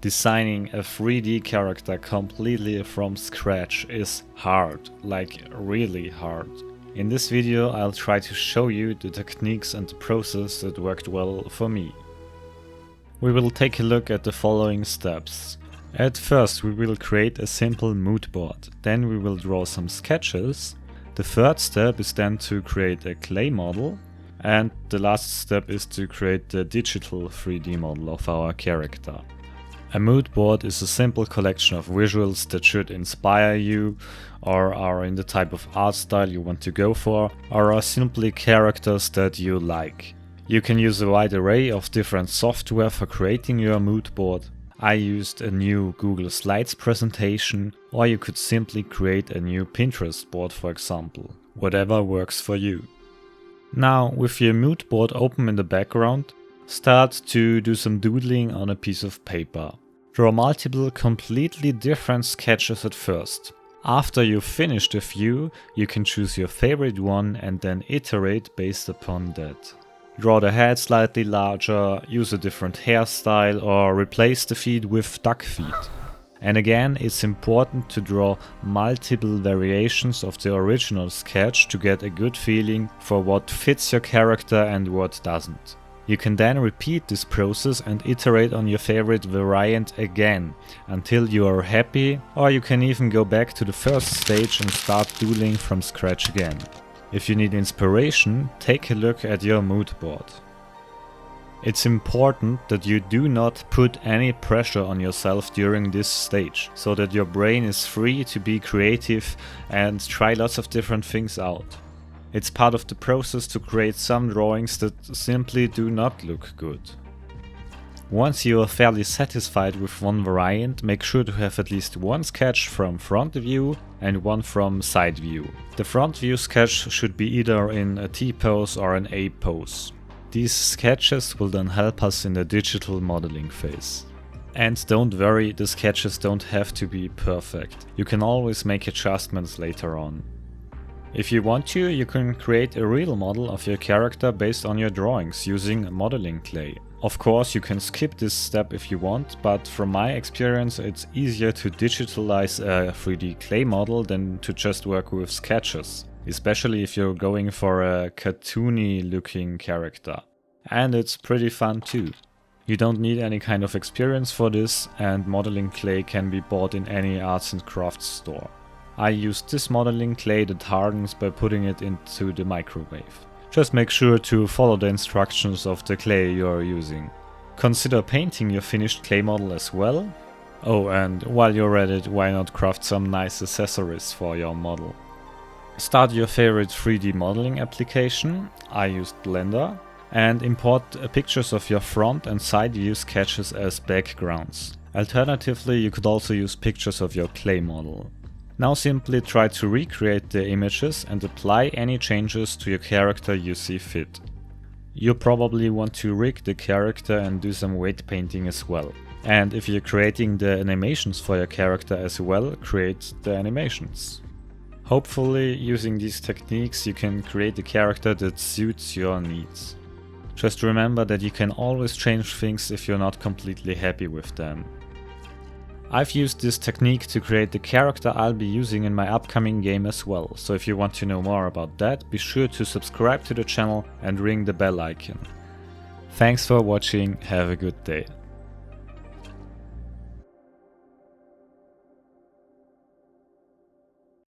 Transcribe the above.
Designing a 3D character completely from scratch is hard, like really hard. In this video I'll try to show you the techniques and the process that worked well for me. We will take a look at the following steps. At first we will create a simple mood board, then we will draw some sketches. The third step is then to create a clay model, and the last step is to create the digital 3D model of our character. A mood board is a simple collection of visuals that should inspire you, or are in the type of art style you want to go for, or are simply characters that you like. You can use a wide array of different software for creating your mood board. I used a new Google Slides presentation, or you could simply create a new Pinterest board, for example. Whatever works for you. Now, with your mood board open in the background, start to do some doodling on a piece of paper. Draw multiple completely different sketches at first. After you've finished a few, you can choose your favorite one and then iterate based upon that. Draw the head slightly larger, use a different hairstyle, or replace the feet with duck feet. And again, it's important to draw multiple variations of the original sketch to get a good feeling for what fits your character and what doesn't. You can then repeat this process and iterate on your favorite variant again until you are happy, or you can even go back to the first stage and start doodling from scratch again. If you need inspiration, take a look at your mood board. It's important that you do not put any pressure on yourself during this stage, so that your brain is free to be creative and try lots of different things out. It's part of the process to create some drawings that simply do not look good. Once you are fairly satisfied with one variant, make sure to have at least one sketch from front view and one from side view. The front view sketch should be either in a T pose or an A pose. These sketches will then help us in the digital modeling phase. And don't worry, the sketches don't have to be perfect. You can always make adjustments later on. If you want to, you can create a real model of your character based on your drawings using modeling clay. Of course, you can skip this step if you want, but from my experience it's easier to digitalize a 3D clay model than to just work with sketches, especially if you're going for a cartoony looking character. And it's pretty fun too. You don't need any kind of experience for this, and modeling clay can be bought in any arts and crafts store. I used this modeling clay that hardens by putting it into the microwave. Just make sure to follow the instructions of the clay you are using. Consider painting your finished clay model as well. Oh, and while you're at it, why not craft some nice accessories for your model? Start your favorite 3D modeling application, I used Blender, and import pictures of your front and side view sketches as backgrounds. Alternatively, you could also use pictures of your clay model. Now simply try to recreate the images and apply any changes to your character you see fit. You probably want to rig the character and do some weight painting as well. And if you're creating the animations for your character as well, create the animations. Hopefully, using these techniques you can create a character that suits your needs. Just remember that you can always change things if you're not completely happy with them. I've used this technique to create the character I'll be using in my upcoming game as well, so if you want to know more about that, be sure to subscribe to the channel and ring the bell icon. Thanks for watching, have a good day.